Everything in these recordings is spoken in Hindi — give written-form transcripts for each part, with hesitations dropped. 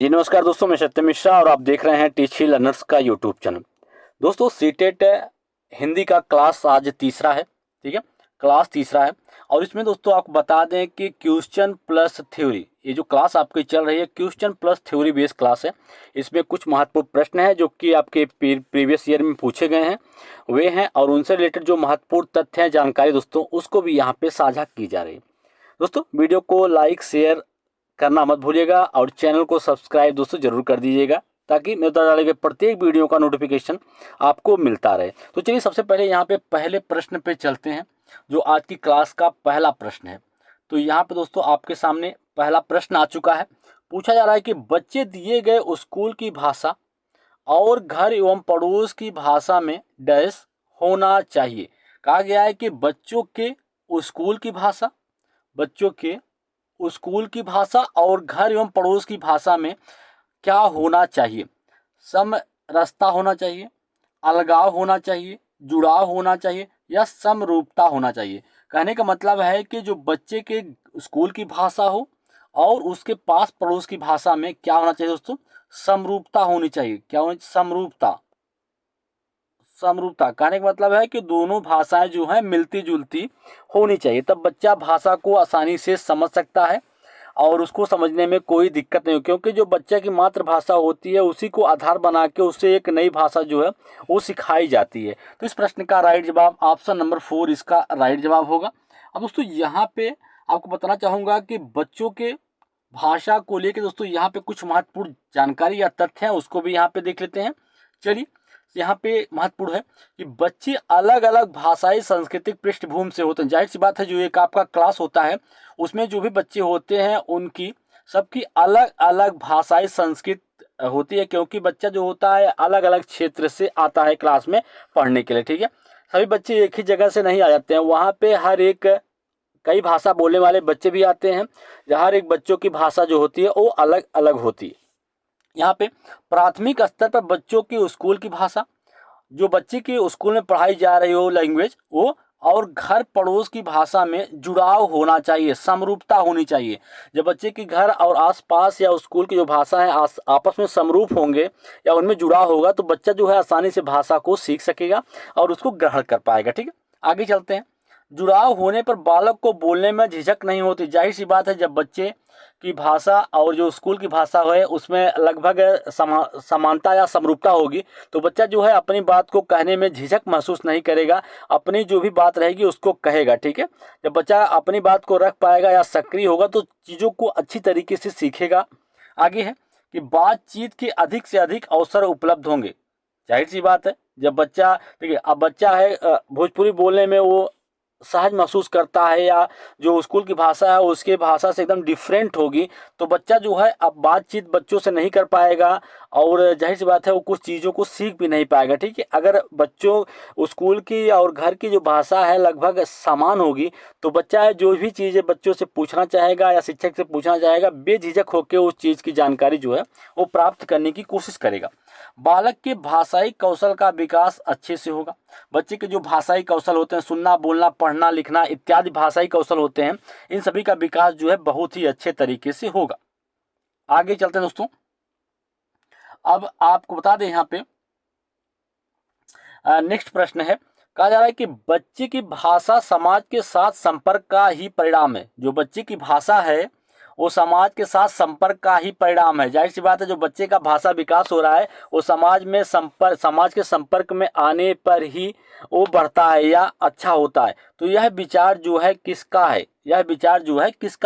जी नमस्कार दोस्तों, मैं सत्यम मिश्रा और आप देख रहे हैं टीच ही लर्नर्स का यूट्यूब चैनल। दोस्तों सीटेट हिंदी का क्लास आज तीसरा है। ठीक है, क्लास तीसरा है और इसमें दोस्तों आपको बता दें कि क्वेश्चन प्लस थ्योरी, ये जो क्लास आपकी चल रही है question plus theory based class है। इसमें कुछ महत्वपूर्ण प्रश्न हैं जो कि आपके प्रीवियस ईयर में पूछे गए हैं वे हैं, और उनसे रिलेटेड जो महत्वपूर्ण तथ्य हैं, जानकारी दोस्तों उसको भी यहाँ पे साझा की जा रही है। दोस्तों वीडियो को लाइक शेयर करना मत भूलिएगा और चैनल को सब्सक्राइब दोस्तों जरूर कर दीजिएगा ताकि मेरे द्वारा डाले गए प्रत्येक वीडियो का नोटिफिकेशन आपको मिलता रहे। तो चलिए सबसे पहले यहाँ पे पहले प्रश्न पे चलते हैं जो आज की क्लास का पहला प्रश्न है। तो यहाँ पे दोस्तों आपके सामने पहला प्रश्न आ चुका है। पूछा जा रहा है कि बच्चे दिए गए स्कूल की भाषा और घर एवं पड़ोस की भाषा में डैश होना चाहिए। कहा गया है कि बच्चों के स्कूल की भाषा और घर एवं पड़ोस की भाषा में क्या होना चाहिए। समरसता होना चाहिए, अलगाव होना चाहिए, जुड़ाव होना चाहिए या समरूपता होना चाहिए। कहने का मतलब है कि जो बच्चे के स्कूल की भाषा हो और उसके पास पड़ोस की भाषा में क्या होना चाहिए दोस्तों, समरूपता होनी चाहिए। क्या होनी, समरूपता। समरूपता कहने का मतलब है कि दोनों भाषाएं जो हैं मिलती जुलती होनी चाहिए, तब बच्चा भाषा को आसानी से समझ सकता है और उसको समझने में कोई दिक्कत नहीं हो, क्योंकि जो बच्चे की मातृभाषा होती है उसी को आधार बना के उससे एक नई भाषा जो है वो सिखाई जाती है। तो इस प्रश्न का राइट जवाब ऑप्शन नंबर 4 इसका राइट जवाब होगा। अब दोस्तों यहाँ पे आपको बताना चाहूँगा कि बच्चों के भाषा को लेकर दोस्तों यहाँ पे कुछ महत्वपूर्ण जानकारी या तथ्य हैं, उसको भी यहाँ पे देख लेते हैं। चलिए, यहाँ पे महत्वपूर्ण है कि बच्चे अलग अलग भाषाई सांस्कृतिक पृष्ठभूमि से होते हैं। जाहिर सी बात है, जो एक आपका क्लास होता है उसमें जो भी बच्चे होते हैं उनकी सबकी अलग अलग भाषाई संस्कृत होती है, क्योंकि बच्चा जो होता है अलग अलग क्षेत्र से आता है क्लास में पढ़ने के लिए। ठीक है, सभी बच्चे एक ही जगह से नहीं आ जाते हैं, वहाँ पे हर एक कई भाषा बोलने वाले बच्चे भी आते हैं, हर एक बच्चों की भाषा जो होती है वो अलग अलग होती है। यहाँ पे प्राथमिक स्तर पर बच्चों की स्कूल की भाषा, जो बच्चे की स्कूल में पढ़ाई जा रही हो लैंग्वेज वो, और घर पड़ोस की भाषा में जुड़ाव होना चाहिए, समरूपता होनी चाहिए। जब बच्चे की घर और आसपास या स्कूल की जो भाषा है आपस में समरूप होंगे या उनमें जुड़ाव होगा तो बच्चा जो है आसानी से भाषा को सीख सकेगा और उसको ग्रहण कर पाएगा। ठीक है, आगे चलते हैं। जुड़ाव होने पर बालक को बोलने में झिझक नहीं होती। जाहिर सी बात है, जब बच्चे की भाषा और जो स्कूल की भाषा है उसमें लगभग समानता या समरूपता होगी तो बच्चा जो है अपनी बात को कहने में झिझक महसूस नहीं करेगा, अपनी जो भी बात रहेगी उसको कहेगा। ठीक है, जब बच्चा अपनी बात को रख पाएगा या सक्रिय होगा तो चीज़ों को अच्छी तरीके से सीखेगा। आगे है कि बातचीत के अधिक से अधिक अवसर उपलब्ध होंगे। जाहिर सी बात है, जब बच्चा, देखिए अब बच्चा है भोजपुरी बोलने में वो सहज महसूस करता है या जो स्कूल की भाषा है उसके भाषा से एकदम डिफरेंट होगी तो बच्चा जो है अब बातचीत बच्चों से नहीं कर पाएगा और जाहिर सी बात है वो कुछ चीज़ों को सीख भी नहीं पाएगा। ठीक है, अगर बच्चों स्कूल की और घर की जो भाषा है लगभग समान होगी तो बच्चा है जो भी चीज़ें बच्चों से पूछना चाहेगा या शिक्षक से पूछना चाहेगा बेझिझक होकर उस चीज़ की जानकारी जो है वो प्राप्त करने की कोशिश करेगा। बालक के भाषाई कौशल का विकास अच्छे से होगा। बच्चे के जो भाषाई कौशल होते हैं, सुनना बोलना पढ़ना लिखना इत्यादि भाषाई कौशल होते हैं, इन सभी का विकास जो है बहुत ही अच्छे तरीके से होगा। आगे चलते हैं दोस्तों। अब आपको बता दें यहाँ पे नेक्स्ट प्रश्न है। कहा जा रहा है कि बच्चे की भाषा समाज के साथ संपर्क का ही परिणाम है। जो बच्चे की भाषा है वो समाज के साथ संपर्क का ही परिणाम है। जाहिर सी बात है, जो बच्चे का भाषा विकास हो रहा है वो समाज के संपर्क में आने पर ही वो बढ़ता है या अच्छा होता है। तो यह विचार जो है किसका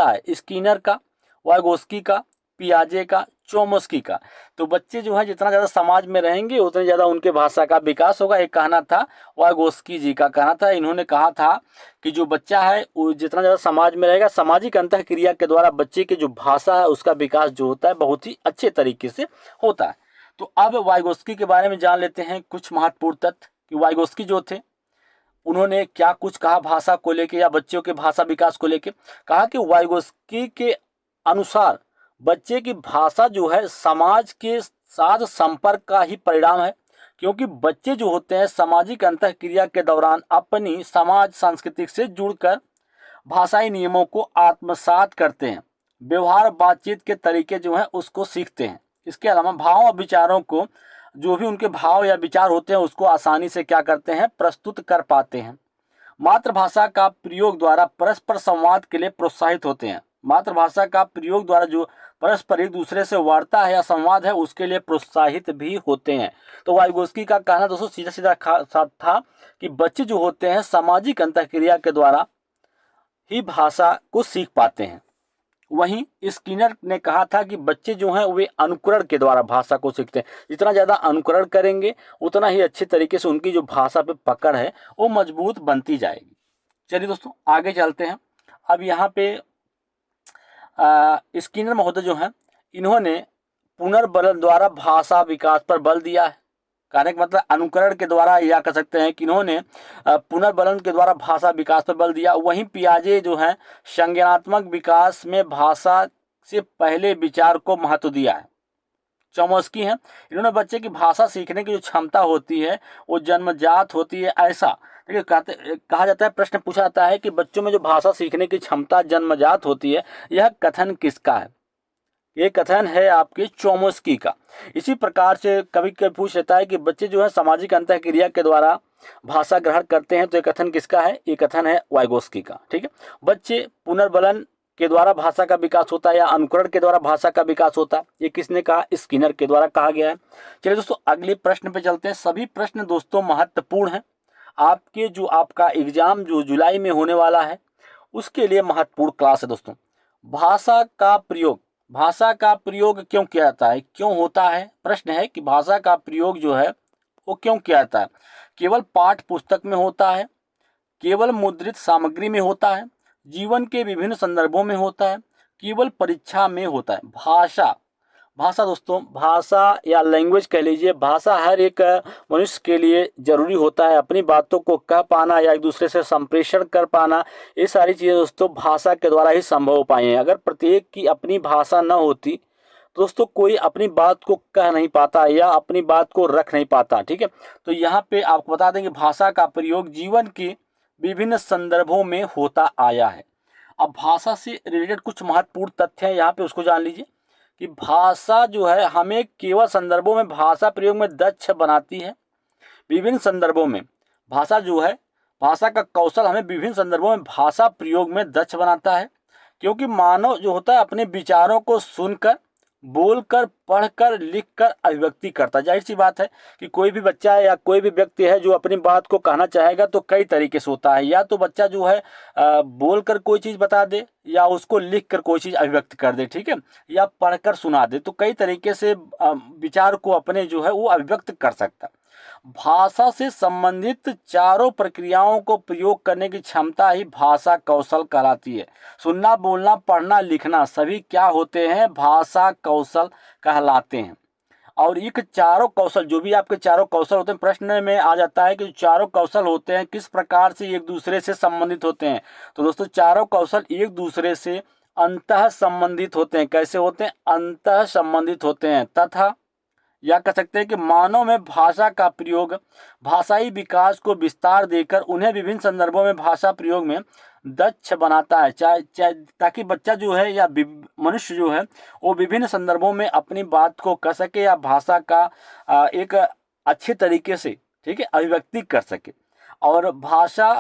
है, स्किनर का, वाइगोस्की का, पियाजे का, चोमस्की का। तो बच्चे जो है जितना ज़्यादा समाज में रहेंगे उतनी ज़्यादा उनके भाषा का विकास होगा। एक कहना था वाइगोस्की जी का कहना था, इन्होंने कहा था कि जो बच्चा है वो जितना ज़्यादा समाज में रहेगा सामाजिक अंतःक्रिया के द्वारा बच्चे की जो भाषा है उसका विकास जो होता है बहुत ही अच्छे तरीके से होता है। तो अब वाइगोस्की के बारे में जान लेते हैं कुछ महत्वपूर्ण तथ्य कि वाइगोस्की जो थे उन्होंने क्या कुछ कहा भाषा को लेके या बच्चों के भाषा विकास को लेके। कहा कि वाइगोस्की के अनुसार बच्चे की भाषा जो है समाज के साथ संपर्क का ही परिणाम है, क्योंकि बच्चे जो होते हैं सामाजिक अंतःक्रिया के दौरान अपनी समाज सांस्कृतिक से जुड़कर भाषाई नियमों को आत्मसात करते हैं, व्यवहार बातचीत के तरीके जो हैं उसको सीखते हैं। इसके अलावा भावों और विचारों को, जो भी उनके भाव या विचार होते हैं उसको आसानी से क्या करते हैं, प्रस्तुत कर पाते हैं। मातृभाषा का प्रयोग द्वारा परस्पर संवाद के लिए प्रोत्साहित होते हैं। मातृभाषा का प्रयोग द्वारा जो परस्पर एक दूसरे से वार्ता है या संवाद है उसके लिए प्रोत्साहित भी होते हैं। तो वाइगोस्की का कहना दोस्तों सीधा सीधा साथ था कि बच्चे जो होते हैं सामाजिक अंतःक्रिया के द्वारा ही भाषा को सीख पाते हैं। वहीं स्किनर ने कहा था कि बच्चे जो हैं वे अनुकरण के द्वारा भाषा को सीखते हैं। जितना ज़्यादा अनुकरण करेंगे उतना ही अच्छे तरीके से उनकी जो भाषा पे पकड़ है वो मजबूत बनती जाएगी। चलिए दोस्तों आगे चलते हैं। अब यहाँ पे स्किनर महोदय जो हैं इन्होंने पुनर्बलन द्वारा भाषा विकास पर बल दिया है। कहने का मतलब अनुकरण के द्वारा, या कह सकते हैं कि इन्होंने पुनर्बलन के द्वारा भाषा विकास पर बल दिया। वहीं पियाजे जो हैं संज्ञानात्मक विकास में भाषा से पहले विचार को महत्व दिया है। चॉम्स्की हैं, इन्होंने बच्चे की भाषा सीखने की जो क्षमता होती है वो जन्मजात होती है, ऐसा देखिए कहा जाता है, प्रश्न पूछा जाता है कि बच्चों में जो भाषा सीखने की क्षमता जन्मजात होती है यह कथन किसका है। ये कथन है आपके चॉम्स्की का। इसी प्रकार से कभी कभी पूछ लेता है कि बच्चे जो है सामाजिक अंतःक्रिया के द्वारा भाषा ग्रहण करते हैं, तो ये कथन किसका है, ये कथन है वाइगोस्की का। ठीक है, बच्चे पुनर्बलन के द्वारा भाषा का विकास होता है या अनुकरण के द्वारा भाषा का विकास होता है, ये किसने कहा, स्किनर के द्वारा कहा गया है। चलिए दोस्तों अगले प्रश्न पे चलते हैं। सभी प्रश्न दोस्तों महत्वपूर्ण हैं, आपके जो आपका एग्जाम जो जुलाई में होने वाला है उसके लिए महत्वपूर्ण क्लास है दोस्तों। भाषा का प्रयोग क्यों किया जाता है, क्यों होता है, प्रश्न है कि भाषा का प्रयोग जो है वो क्यों किया जाता है। केवल पाठ्य पुस्तक में होता है, केवल मुद्रित सामग्री में होता है, जीवन के विभिन्न संदर्भों में होता है, केवल परीक्षा में होता है। भाषा दोस्तों, भाषा या लैंग्वेज कह लीजिए, भाषा हर एक मनुष्य के लिए जरूरी होता है। अपनी बातों को कह पाना या एक दूसरे से संप्रेषण कर पाना, ये सारी चीज़ें दोस्तों भाषा के द्वारा ही संभव हो पाई हैं। अगर प्रत्येक की अपनी भाषा न होती तो दोस्तों कोई अपनी बात को कह नहीं पाता या अपनी बात को रख नहीं पाता। ठीक है, तो यहाँ पे आपको बता दें कि भाषा का प्रयोग जीवन के विभिन्न संदर्भों में होता आया है। अब भाषा से रिलेटेड कुछ महत्वपूर्ण तथ्य हैं यहाँ पे, उसको जान लीजिए कि भाषा जो है हमें केवल संदर्भों में भाषा प्रयोग में दक्ष बनाती है। विभिन्न संदर्भों में भाषा जो है, भाषा का कौशल हमें विभिन्न संदर्भों में भाषा प्रयोग में दक्ष बनाता है, क्योंकि मानव जो होता है अपने विचारों को सुनकर, बोलकर, पढ़कर, लिखकर अभिव्यक्ति करता है। जाहिर सी बात है कि कोई भी बच्चा है या कोई भी व्यक्ति है जो अपनी बात को कहना चाहेगा तो कई तरीके से होता है। या तो बच्चा जो है बोलकर कोई चीज़ बता दे, या उसको लिखकर कोई चीज़ अभिव्यक्त कर दे, ठीक है, या पढ़कर सुना दे। तो कई तरीके से विचार को अपने जो है वो अभिव्यक्त कर सकता है। भाषा से संबंधित चारों प्रक्रियाओं को प्रयोग करने की क्षमता ही भाषा कौशल कहलाती है। सुनना, बोलना, पढ़ना, लिखना सभी क्या होते हैं, भाषा कौशल कहलाते हैं। और ये चारों कौशल, जो भी आपके चारों कौशल होते हैं, प्रश्न में आ जाता है कि चारों कौशल होते हैं किस प्रकार से एक दूसरे से संबंधित होते हैं। तो दोस्तों चारों कौशल एक दूसरे से अंतः संबंधित होते हैं। कैसे होते हैं, अंतः संबंधित होते हैं। तथा या कह सकते हैं कि मानव में भाषा का प्रयोग भाषाई विकास को विस्तार देकर उन्हें विभिन्न संदर्भों में भाषा प्रयोग में दक्ष बनाता है, चाहे ताकि बच्चा जो है या मनुष्य जो है वो विभिन्न संदर्भों में अपनी बात को कह सके या भाषा का एक अच्छे तरीके से, ठीक है, अभिव्यक्ति कर सके। और भाषा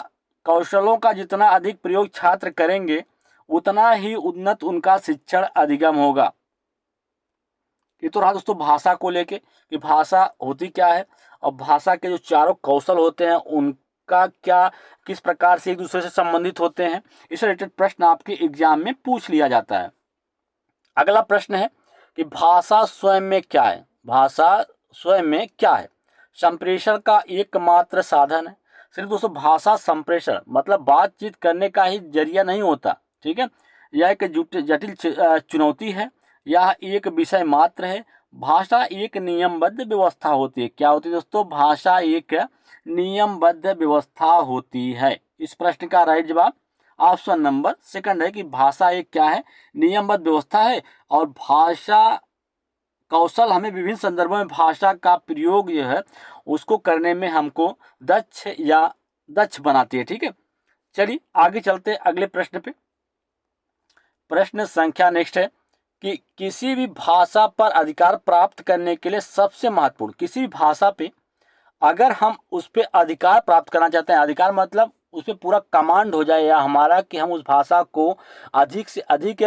कौशलों का जितना अधिक प्रयोग छात्र करेंगे उतना ही उन्नत उनका शिक्षण अधिगम होगा। ये तो रहा दोस्तों भाषा को लेके कि भाषा होती क्या है और भाषा के जो चारों कौशल होते हैं उनका क्या, किस प्रकार से एक दूसरे से संबंधित होते हैं। इस रिलेटेड प्रश्न आपके एग्जाम में पूछ लिया जाता है। अगला प्रश्न है कि भाषा स्वयं में क्या है। भाषा स्वयं में क्या है, संप्रेषण का एकमात्र साधन है। सिर्फ दोस्तों भाषा संप्रेषण मतलब बातचीत करने का ही जरिया नहीं होता, ठीक है, यह एक जटिल चुनौती है, यह एक विषय मात्र है। भाषा एक नियमबद्ध व्यवस्था होती है। क्या होती है दोस्तों, भाषा एक नियमबद्ध व्यवस्था होती है। इस प्रश्न का राइट जवाब ऑप्शन नंबर सेकंड है कि भाषा एक क्या है, नियमबद्ध व्यवस्था है। और भाषा कौशल हमें विभिन्न संदर्भों में भाषा का प्रयोग जो है उसको करने में हमको दक्ष बनाती है। ठीक है, चलिए आगे चलते अगले प्रश्न पे। प्रश्न संख्या नेक्स्ट है कि किसी भी भाषा पर अधिकार प्राप्त करने के लिए सबसे महत्वपूर्ण, किसी भी भाषा पे अगर हम उस पर अधिकार प्राप्त करना चाहते हैं, अधिकार मतलब उस पर पूरा कमांड हो जाए या हमारा, कि हम उस भाषा को अधिक से अधिक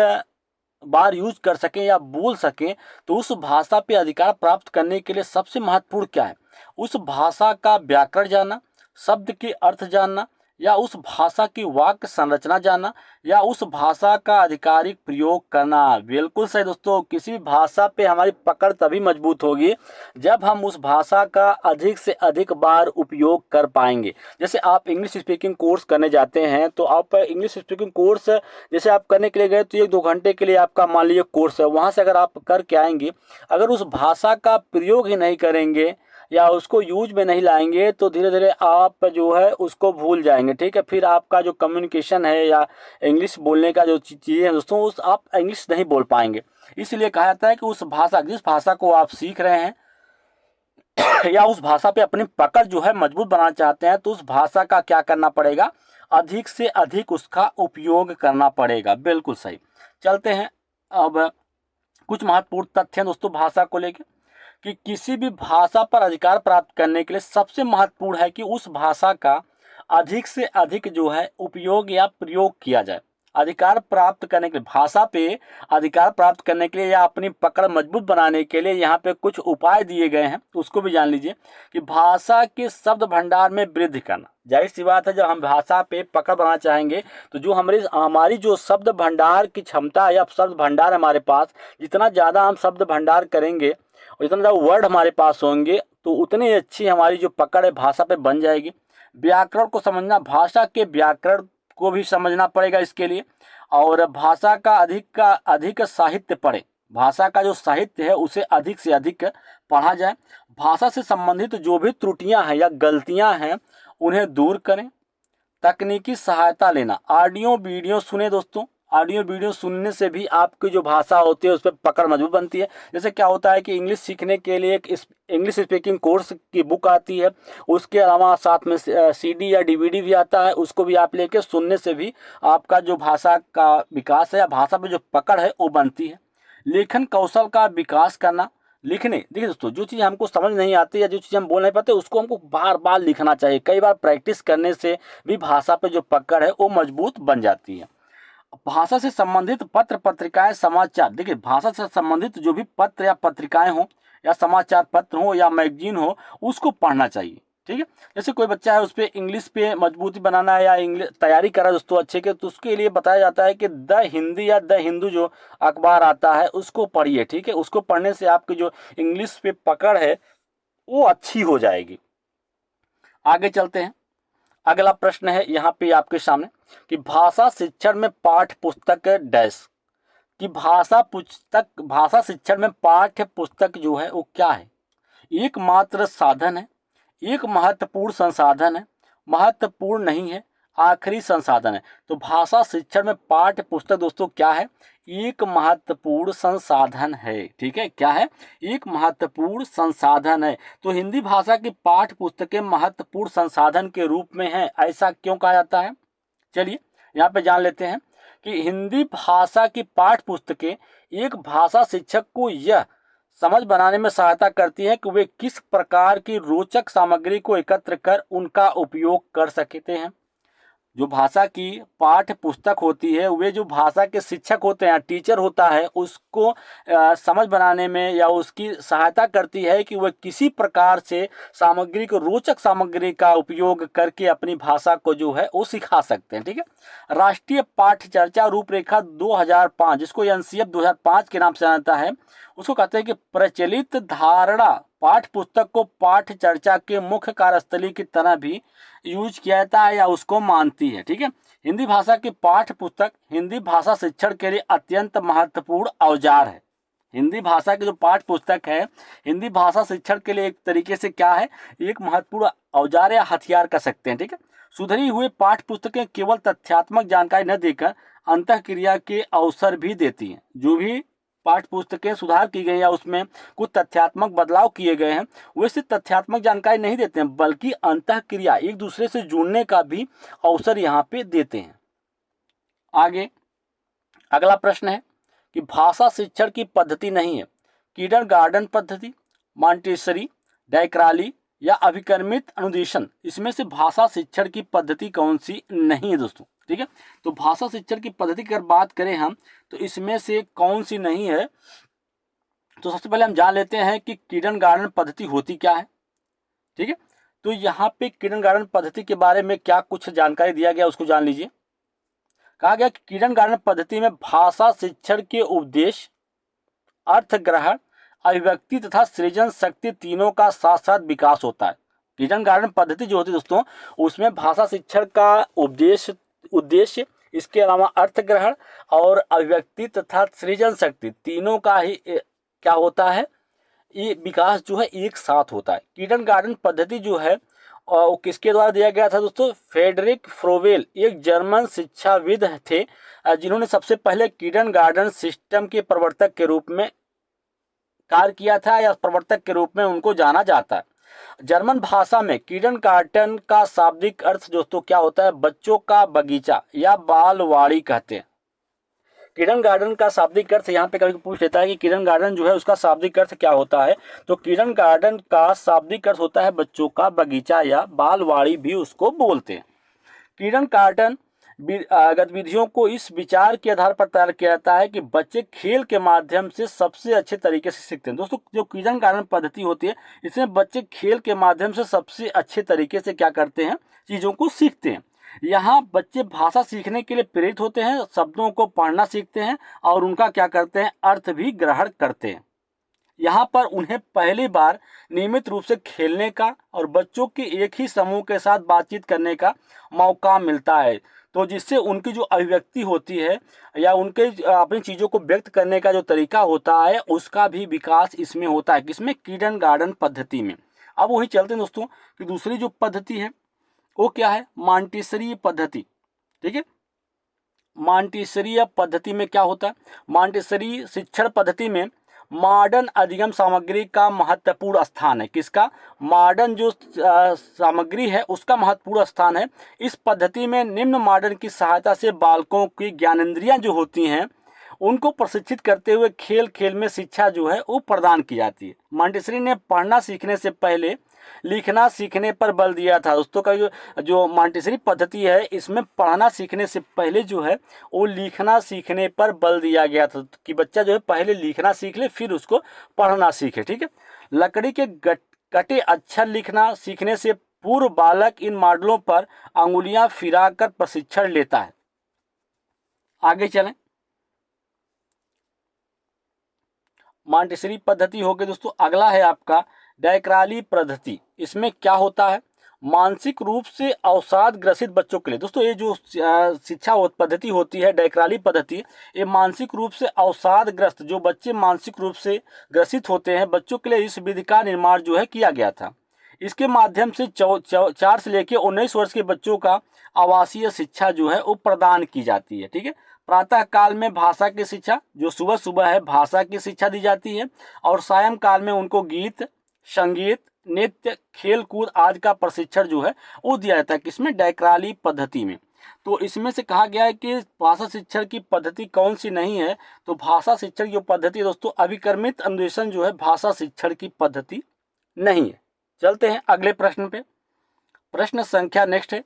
बार यूज कर सकें या बोल सकें, तो उस भाषा पे अधिकार प्राप्त करने के लिए सबसे महत्वपूर्ण क्या है? उस भाषा का व्याकरण जानना, शब्द के अर्थ जानना, या उस भाषा की वाक्य संरचना जानना, या उस भाषा का आधिकारिक प्रयोग करना। बिल्कुल सही दोस्तों, किसी भी भाषा पे हमारी पकड़ तभी मजबूत होगी जब हम उस भाषा का अधिक से अधिक बार उपयोग कर पाएंगे। जैसे आप इंग्लिश स्पीकिंग कोर्स करने जाते हैं, तो आप इंग्लिश स्पीकिंग कोर्स जैसे आप करने के लिए गए, तो 1-2 घंटे के लिए आपका मान लीजिए कोर्स है, वहाँ से अगर आप करके आएंगे, अगर उस भाषा का प्रयोग ही नहीं करेंगे या उसको यूज में नहीं लाएंगे, तो धीरे धीरे आप जो है उसको भूल जाएंगे। ठीक है, फिर आपका जो कम्युनिकेशन है या इंग्लिश बोलने का जो चीज़ें हैं दोस्तों, उस आप इंग्लिश नहीं बोल पाएंगे। इसलिए कहा जाता है कि उस भाषा, जिस भाषा को आप सीख रहे हैं या उस भाषा पे अपनी पकड़ जो है मजबूत बनाना चाहते हैं, तो उस भाषा का क्या करना पड़ेगा? अधिक से अधिक उसका उपयोग करना पड़ेगा। बिल्कुल सही। चलते हैं अब कुछ महत्वपूर्ण तथ्य हैं दोस्तों भाषा को लेकर, कि किसी भी भाषा पर अधिकार प्राप्त करने के लिए सबसे महत्वपूर्ण है कि उस भाषा का अधिक से अधिक जो है उपयोग या प्रयोग किया जाए। अधिकार प्राप्त करने के लिए, भाषा पे अधिकार प्राप्त करने के लिए या अपनी पकड़ मजबूत बनाने के लिए यहाँ पे कुछ उपाय दिए गए हैं, उसको भी जान लीजिए। कि भाषा के शब्द भंडार में वृद्धि करना। जाहिर सी बात है, जब हम भाषा पे पकड़ बनाना चाहेंगे, तो जो हमारी जो शब्द भंडार की क्षमता है या शब्द भंडार हमारे पास, जितना ज़्यादा हम शब्द भंडार करेंगे और जितना ज़्यादा वर्ड हमारे पास होंगे, तो उतनी अच्छी हमारी जो पकड़ है भाषा पे बन जाएगी। व्याकरण को समझना, भाषा के व्याकरण को भी समझना पड़ेगा इसके लिए। और भाषा का अधिक साहित्य पढ़े, भाषा का जो साहित्य है उसे अधिक से अधिक पढ़ा जाए। भाषा से संबंधित जो भी त्रुटियां हैं या गलतियां हैं उन्हें दूर करें। तकनीकी सहायता लेना, ऑडियो वीडियो सुने दोस्तों, ऑडियो वीडियो सुनने से भी आपकी जो भाषा होती है उस पर पकड़ मजबूत बनती है। जैसे क्या होता है कि इंग्लिश सीखने के लिए एक इंग्लिश स्पीकिंग कोर्स की बुक आती है, उसके अलावा साथ में सीडी या डीवीडी भी आता है, उसको भी आप लेके सुनने से भी आपका जो भाषा का विकास है या भाषा पे जो पकड़ है वो बनती है। लेखन कौशल का विकास करना, लिखने, देखिए दोस्तों, जो चीज़ हमको समझ नहीं आती या जो चीज़ हम बोल नहीं पाते उसको हमको बार बार लिखना चाहिए। कई बार प्रैक्टिस करने से भी भाषा पे जो पकड़ है वो मजबूत बन जाती है। भाषा से संबंधित पत्र पत्रिकाएं समाचार, देखिए भाषा से संबंधित जो भी पत्र या पत्रिकाएं हो या समाचार पत्र हो या मैगजीन हो, उसको पढ़ना चाहिए। ठीक है, जैसे कोई बच्चा है उस पर इंग्लिश पे मजबूती बनाना है या इंग्लिश तैयारी कर रहा है दोस्तों अच्छे के, तो उसके लिए बताया जाता है कि द हिंदी या द हिंदू जो अखबार आता है उसको पढ़िए। ठीक है, उसको पढ़ने से आपकी जो इंग्लिश पे पकड़ है वो अच्छी हो जाएगी। आगे चलते हैं, अगला प्रश्न है यहाँ पे आपके सामने कि भाषा शिक्षण में पाठ्य पुस्तक डैश, कि भाषा शिक्षण में पाठ्य पुस्तक जो है वो क्या है? एकमात्र साधन है, एक महत्वपूर्ण संसाधन है, महत्वपूर्ण नहीं है, आखिरी संसाधन है। तो भाषा शिक्षण में पाठ्य पुस्तक दोस्तों क्या है? एक महत्वपूर्ण संसाधन है। ठीक है, क्या है? एक महत्वपूर्ण संसाधन है। तो हिंदी भाषा की पाठ्य पुस्तकें महत्वपूर्ण संसाधन के रूप में है, ऐसा क्यों कहा जाता है? चलिए यहाँ पे जान लेते हैं कि हिंदी भाषा की पाठ्य पुस्तकें एक भाषा शिक्षक को यह समझ बनाने में सहायता करती है कि वे किस प्रकार की रोचक सामग्री को एकत्र कर उनका उपयोग कर सकते हैं। जो भाषा की पाठ्य पुस्तक होती है, वे जो भाषा के शिक्षक होते हैं, टीचर होता है, उसको समझ बनाने में या उसकी सहायता करती है कि वह किसी प्रकार से सामग्री को, रोचक सामग्री का उपयोग करके अपनी भाषा को जो है वो सिखा सकते हैं। ठीक है, राष्ट्रीय पाठ्य चर्चा रूपरेखा 2005, जिसको एनसीएफ 2005 के नाम से जानता है, उसको कहते हैं कि प्रचलित धारणा पाठ्य पुस्तक को पाठ्य चर्चा के मुख्य कार्यस्थली की तरह भी यूज किया जाता है या उसको मानती है। ठीक है, हिंदी भाषा की पाठ्य पुस्तक हिंदी भाषा शिक्षण के लिए अत्यंत महत्वपूर्ण औजार है। हिंदी भाषा की जो पाठ्य पुस्तक है हिंदी भाषा शिक्षण के लिए एक तरीके से क्या है, एक महत्वपूर्ण औजार या हथियार कह सकते हैं। ठीक है, सुधरी हुई पाठ्य पुस्तकें केवल तथ्यात्मक जानकारी न देकर अंतःक्रिया के अवसर भी देती हैं। जो भी पाठ्य पुस्तकें सुधार की गई या उसमें कुछ तथ्यात्मक बदलाव किए गए हैं, वे सिर्फ तथ्यात्मक जानकारी नहीं देते हैं बल्कि अंतःक्रिया, एक दूसरे से जुड़ने का भी अवसर यहाँ पे देते हैं। आगे अगला प्रश्न है कि भाषा शिक्षण की पद्धति नहीं है। किंडरगार्टन पद्धति, मॉन्टेसरी, डायक्राली या अभिकर्मित अनुदेशन, इसमें से भाषा शिक्षण की पद्धति कौन सी नहीं है दोस्तों। ठीक है, तो भाषा शिक्षण की पद्धति की अगर बात करें हम, तो इसमें से कौन सी नहीं है। तो सबसे पहले हम जान लेते हैं कि किंडरगार्टन पद्धति होती क्या है। ठीक है, तो यहाँ पे किंडरगार्टन पद्धति के बारे में क्या कुछ जानकारी दिया गया उसको जान लीजिए। कहा गया कि किंडरगार्टन पद्धति में भाषा शिक्षण के उपदेश, अर्थ ग्रहण, अभिव्यक्ति तथा सृजन शक्ति तीनों का साथ साथ विकास होता है। किंडरगार्टन पद्धति जो होती है दोस्तों, उसमें भाषा शिक्षण का उद्देश्य, इसके अलावा अर्थ ग्रहण और अभिव्यक्ति तथा सृजन शक्ति तीनों का ही क्या होता है, ये विकास जो है एक साथ होता है। किंडरगार्टन पद्धति जो है वो किसके द्वारा दिया गया था दोस्तों? फ्रेडरिक फ्रोवेल, एक जर्मन शिक्षाविद थे जिन्होंने सबसे पहले किंडरगार्टन सिस्टम के प्रवर्तक के रूप में कार्य किया था, या प्रवर्तक के रूप में उनको जाना जाता है। जर्मन भाषा में किंडरगार्टन का शाब्दिक अर्थ दोस्तों क्या होता है? बच्चों का बगीचा या बालवाड़ी कहते हैं। किंडरगार्टन का शाब्दिक अर्थ यहाँ पे कभी पूछ लेता है कि किंडरगार्टन जो है उसका शाब्दिक अर्थ क्या होता है, तो किंडरगार्टन का शाब्दिक अर्थ होता है बच्चों का बगीचा या बालवाड़ी भी उसको बोलते हैं। किंडरगार्टन गतिविधियों को इस विचार के आधार पर तैयार किया जाता है कि बच्चे खेल के माध्यम से सबसे अच्छे तरीके से सीखते हैं। दोस्तों, जो किंडरगार्टन पद्धति होती है, इसमें बच्चे खेल के माध्यम से सबसे अच्छे तरीके से क्या करते हैं, चीज़ों को सीखते हैं। यहाँ बच्चे भाषा सीखने के लिए प्रेरित होते हैं, शब्दों को पढ़ना सीखते हैं और उनका क्या करते हैं, अर्थ भी ग्रहण करते हैं। यहाँ पर उन्हें पहली बार नियमित रूप से खेलने का और बच्चों के एक ही समूह के साथ बातचीत करने का मौका मिलता है, तो जिससे उनकी जो अभिव्यक्ति होती है या उनके अपनी चीज़ों को व्यक्त करने का जो तरीका होता है, उसका भी विकास इसमें होता है। किसमें? किंडरगार्टन पद्धति में। अब वही चलते हैं दोस्तों कि दूसरी जो पद्धति है वो क्या है? मॉन्टेसरी पद्धति। ठीक है, मॉन्टेसरी पद्धति में क्या होता है? मॉन्टेसरी शिक्षण पद्धति में मॉडर्न अधिगम सामग्री का महत्वपूर्ण स्थान है। किसका? मॉडर्न जो सामग्री है उसका महत्वपूर्ण स्थान है। इस पद्धति में निम्न मॉडर्न की सहायता से बालकों की ज्ञानेंद्रियां जो होती हैं उनको प्रशिक्षित करते हुए खेल खेल में शिक्षा जो है वो प्रदान की जाती है। मॉन्टेसरी ने पढ़ना सीखने से पहले लिखना सीखने पर बल दिया था। दोस्तों का जो मॉन्टेसरी पद्धति है, इसमें पढ़ना सीखने से पहले जो है वो लिखना सीखने पर बल दिया गया था कि बच्चा जो है पहले लिखना सीख ले फिर उसको पढ़ना सीखे। ठीक है, लकड़ी के कटे अक्षर लिखना सीखने से पूर्व बालक इन मॉडलों पर अंगुलियां फिराकर प्रशिक्षण लेता है। आगे चलें, मॉन्टेसरी पद्धति हो गई दोस्तों। अगला है आपका डायक्राली पद्धति। इसमें क्या होता है? मानसिक रूप से अवसाद ग्रसित बच्चों के लिए। दोस्तों, ये जो शिक्षा पद्धति होती है डायक्राली पद्धति, ये मानसिक रूप से अवसाद ग्रस्त जो बच्चे मानसिक रूप से ग्रसित होते हैं, बच्चों के लिए इस विधि का निर्माण जो है किया गया था। इसके माध्यम से 4 से लेकर 19 वर्ष के बच्चों का आवासीय शिक्षा जो है वो प्रदान की जाती है। ठीक है, प्रातः काल में भाषा की शिक्षा, जो सुबह सुबह है भाषा की शिक्षा दी जाती है, और सायं काल में उनको गीत, संगीत, नृत्य, खेल कूद आदि का प्रशिक्षण जो है वो दिया जाता है। किसमें? डायक्राली पद्धति में। तो इसमें से कहा गया है कि भाषा शिक्षण की पद्धति कौन सी नहीं है, तो भाषा शिक्षण की पद्धति दोस्तों अभिकर्मित अन्वेषण जो है भाषा शिक्षण की पद्धति नहीं है। चलते हैं अगले प्रश्न पे। प्रश्न संख्या नेक्स्ट है।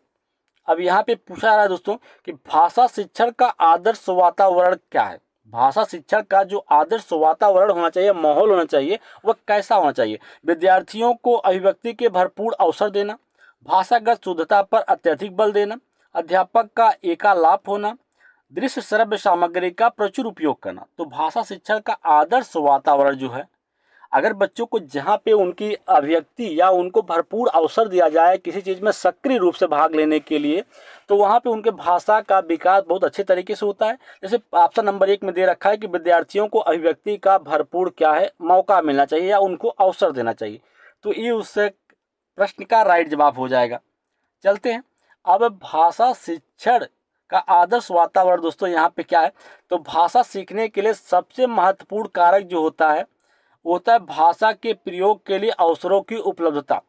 अब यहाँ पे पूछा जा रहा है दोस्तों कि भाषा शिक्षण का आदर्श वातावरण क्या है? भाषा शिक्षण का जो आदर्श वातावरण होना चाहिए, माहौल होना चाहिए, वह कैसा होना चाहिए? विद्यार्थियों को अभिव्यक्ति के भरपूर अवसर देना, भाषागत शुद्धता पर अत्यधिक बल देना, अध्यापक का एकालाप होना, दृश्य श्रव्य सामग्री का प्रचुर उपयोग करना। तो भाषा शिक्षण का आदर्श वातावरण जो है, अगर बच्चों को जहाँ पे उनकी अभिव्यक्ति या उनको भरपूर अवसर दिया जाए किसी चीज़ में सक्रिय रूप से भाग लेने के लिए, तो वहाँ पे उनके भाषा का विकास बहुत अच्छे तरीके से होता है। जैसे ऑप्शन नंबर 1 में दे रखा है कि विद्यार्थियों को अभिव्यक्ति का भरपूर क्या है, मौका मिलना चाहिए या उनको अवसर देना चाहिए। तो ये उससे प्रश्न का राइट जवाब हो जाएगा। चलते हैं अब भाषा शिक्षण का आदर्श वातावरण। दोस्तों यहाँ पे क्या है, तो भाषा सीखने के लिए सबसे महत्वपूर्ण कारक जो होता है भाषा के प्रयोग के लिए अवसरों की उपलब्धता।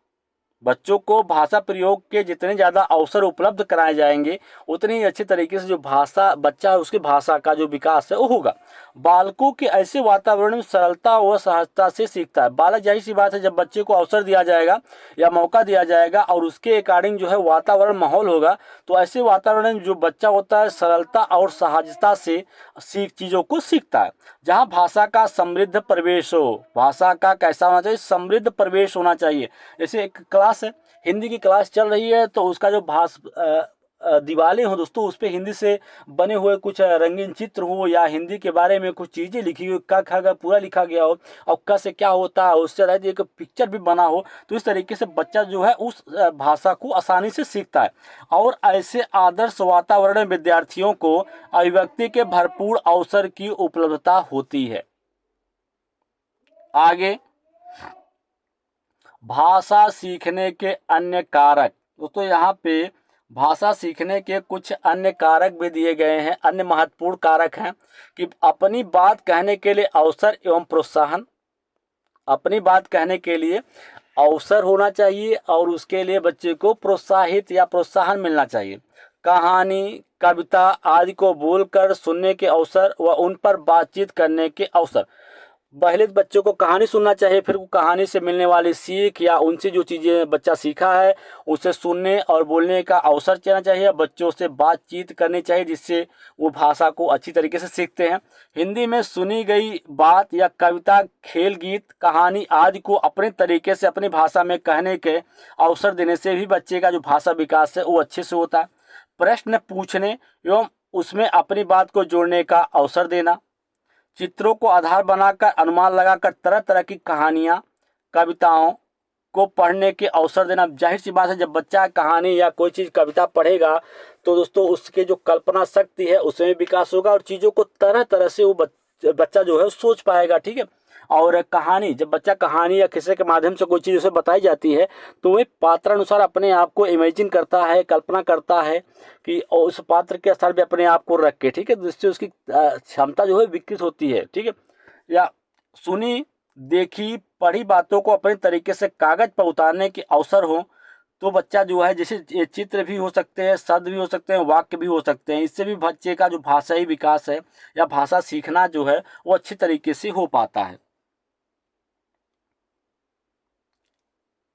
बच्चों को भाषा प्रयोग के जितने ज़्यादा अवसर उपलब्ध कराए जाएंगे उतनी ही अच्छी तरीके से जो भाषा बच्चा उसकी भाषा का जो विकास है वो होगा। बालकों के ऐसे वातावरण में सरलता व सहजता से सीखता है। बालक जाहिर सी बात है, जब बच्चे को अवसर दिया जाएगा या मौका दिया जाएगा और उसके अकॉर्डिंग जो है वातावरण माहौल होगा, तो ऐसे वातावरण में जो बच्चा होता है सरलता और सहजता से चीज़ों को सीखता है। जहाँ भाषा का समृद्ध प्रवेश हो, भाषा का कैसा होना चाहिए, समृद्ध प्रवेश होना चाहिए। जैसे एक क्लास है, हिंदी की क्लास चल रही है, तो उसका जो दीवारें हो दोस्तों, उस पर हिंदी से बने हुए कुछ रंगीन चित्र हो या हिंदी के बारे में कुछ चीज़ें लिखी हुई, क ख ग पूरा लिखा गया हो और क से क्या होता है उससे रह एक पिक्चर भी बना हो, तो इस तरीके से बच्चा जो है उस भाषा को आसानी से सीखता है। और ऐसे आदर्श वातावरण में विद्यार्थियों को अभिव्यक्ति के भरपूर अवसर की उपलब्धता होती है। आगे, भाषा सीखने के अन्य कारक। दोस्तों यहाँ पे भाषा सीखने के कुछ अन्य कारक भी दिए गए हैं। अन्य महत्वपूर्ण कारक हैं कि अपनी बात कहने के लिए अवसर एवं प्रोत्साहन। अपनी बात कहने के लिए अवसर होना चाहिए और उसके लिए बच्चे को प्रोत्साहित या प्रोत्साहन मिलना चाहिए। कहानी, कविता आदि को बोलकर सुनने के अवसर व उन पर बातचीत करने के अवसर। पहले बच्चों को कहानी सुनना चाहिए, फिर कहानी से मिलने वाली सीख या उनसे जो चीज़ें बच्चा सीखा है उसे सुनने और बोलने का अवसर देना चाहिए। बच्चों से बातचीत करनी चाहिए जिससे वो भाषा को अच्छी तरीके से सीखते हैं। हिंदी में सुनी गई बात या कविता, खेल, गीत, कहानी आदि को अपने तरीके से अपनी भाषा में कहने के अवसर देने से भी बच्चे का जो भाषा विकास है वो अच्छे से होता है। प्रश्न पूछने एवं उसमें अपनी बात को जोड़ने का अवसर देना। चित्रों को आधार बनाकर अनुमान लगाकर तरह तरह की कहानियाँ, कविताओं को पढ़ने के अवसर देना। जाहिर सी बात है, जब बच्चा कहानी या कोई चीज़ कविता पढ़ेगा तो दोस्तों उसके जो कल्पना शक्ति है उसमें विकास होगा और चीज़ों को तरह तरह से वो बच्चा जो है सोच पाएगा। ठीक है। और कहानी, जब बच्चा कहानी या किस्से के माध्यम से कोई चीज़ उसे बताई जाती है तो वह पात्रानुसार अपने आप को इमेजिन करता है, कल्पना करता है कि उस पात्र के स्थान पे अपने आप को रख के, ठीक है, जिससे उसकी क्षमता जो है विकसित होती है। ठीक है। या सुनी, देखी, पढ़ी बातों को अपने तरीके से कागज पर उतारने के अवसर हो तो बच्चा जो है, जैसे चित्र भी हो सकते हैं, शब्द भी हो सकते हैं, वाक्य भी हो सकते हैं, इससे भी बच्चे का जो भाषाई विकास है या भाषा सीखना जो है वो अच्छी तरीके से हो पाता है।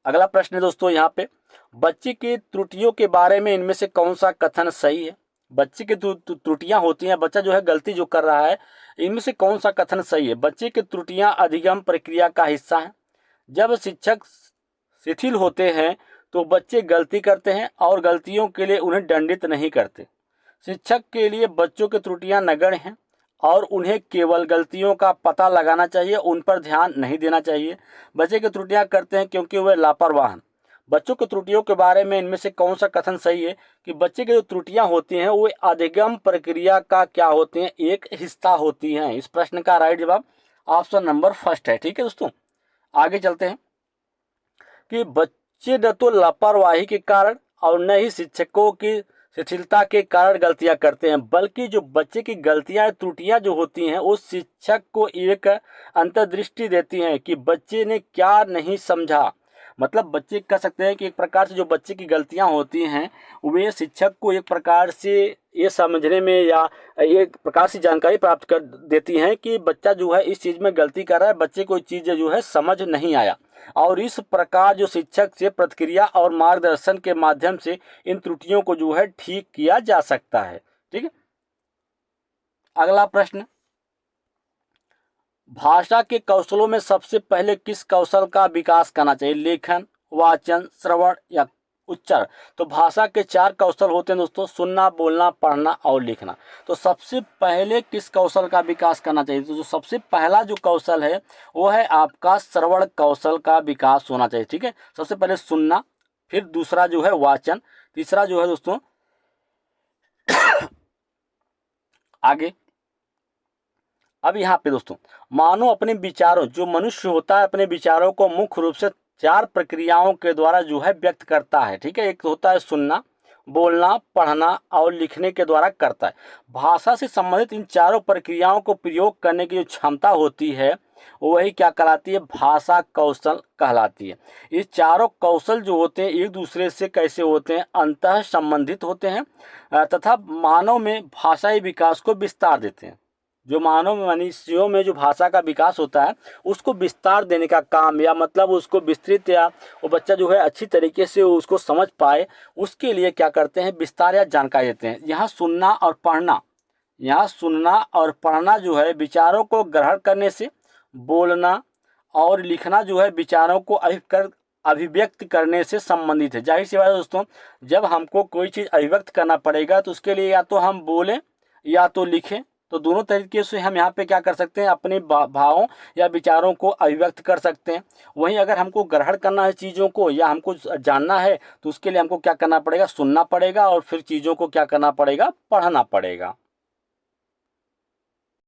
अगला प्रश्न है दोस्तों यहाँ पे, बच्चे की त्रुटियों के बारे में इनमें से कौन सा कथन सही है। बच्चे की त्रुटियां होती हैं, बच्चा जो है गलती जो कर रहा है, इनमें से कौन सा कथन सही है। बच्चे की त्रुटियां अधिगम प्रक्रिया का हिस्सा हैं। जब शिक्षक शिथिल होते हैं तो बच्चे गलती करते हैं और गलतियों के लिए उन्हें दंडित नहीं करते। शिक्षक के लिए बच्चों की त्रुटियां नगण्य हैं और उन्हें केवल गलतियों का पता लगाना चाहिए, उन पर ध्यान नहीं देना चाहिए। बच्चे की त्रुटियां करते हैं क्योंकि वे लापरवाह हैं। बच्चों की त्रुटियों के बारे में इनमें से कौन सा कथन सही है कि बच्चे की जो त्रुटियां होती हैं वो अधिगम प्रक्रिया का क्या होती हैं, एक हिस्सा होती हैं। इस प्रश्न का राइट जवाब ऑप्शन नंबर फर्स्ट है। ठीक है दोस्तों, आगे चलते हैं कि बच्चे न तो लापरवाही के कारण और न ही शिक्षकों की शिथिलता के कारण गलतियां करते हैं, बल्कि जो बच्चे की गलतियां त्रुटियां जो होती हैं वो शिक्षक को एक अंतर्दृष्टि देती हैं कि बच्चे ने क्या नहीं समझा। मतलब बच्चे कह सकते हैं कि एक प्रकार से जो बच्चे की गलतियां होती हैं वे शिक्षक को एक प्रकार से ये समझने में या एक प्रकार से जानकारी प्राप्त कर देती हैं कि बच्चा जो है इस चीज़ में गलती कर रहा है, बच्चे को चीज़ जो है समझ नहीं आया। और इस प्रकार जो शिक्षक से प्रतिक्रिया और मार्गदर्शन के माध्यम से इन त्रुटियों को जो है ठीक किया जा सकता है। ठीक है। अगला प्रश्न, भाषा के कौशलों में सबसे पहले किस कौशल का विकास करना चाहिए। लेखन, वाचन, श्रवण या उच्चारण। तो भाषा के 4 कौशल होते हैं दोस्तों, सुनना, बोलना, पढ़ना और लिखना। तो सबसे पहले किस कौशल का विकास करना चाहिए। तो जो सबसे पहला जो कौशल है वो है आपका श्रवण कौशल का विकास होना चाहिए। ठीक है। सबसे पहले सुनना, फिर दूसरा जो है वाचन, तीसरा जो है दोस्तों आगे। अब यहाँ पे दोस्तों मानो अपने विचारों, जो मनुष्य होता है अपने विचारों को मुख्य रूप से 4 प्रक्रियाओं के द्वारा जो है व्यक्त करता है। ठीक है। एक होता है सुनना, बोलना, पढ़ना और लिखने के द्वारा करता है। भाषा से संबंधित इन चारों प्रक्रियाओं को प्रयोग करने की जो क्षमता होती है वही क्या कहलाती है, भाषा कौशल कहलाती है। ये चारों कौशल जो होते हैं एक दूसरे से कैसे होते हैं, अंतः संबंधित होते हैं तथा मानव में भाषाई विकास को विस्तार देते हैं। जो मानव मनुष्यों में जो भाषा का विकास होता है उसको विस्तार देने का काम, या मतलब उसको विस्तृत, या वो बच्चा जो है अच्छी तरीके से उसको समझ पाए, उसके लिए क्या करते हैं, विस्तार या जानकारी देते हैं। यहाँ सुनना और पढ़ना, यहाँ सुनना और पढ़ना जो है विचारों को ग्रहण करने से, बोलना और लिखना जो है विचारों को अभिव्यक्त करने से संबंधित है। जाहिर सी बात है दोस्तों, जब हमको कोई चीज़ अभिव्यक्त करना पड़ेगा तो उसके लिए या तो हम बोलें या तो लिखें। तो दोनों तरीके से हम यहाँ पे क्या कर सकते हैं, अपने भावों या विचारों को अभिव्यक्त कर सकते हैं। वहीं अगर हमको ग्रहण करना है चीज़ों को या हमको जानना है तो उसके लिए हमको क्या करना पड़ेगा, सुनना पड़ेगा और फिर चीज़ों को क्या करना पड़ेगा, पढ़ना पड़ेगा।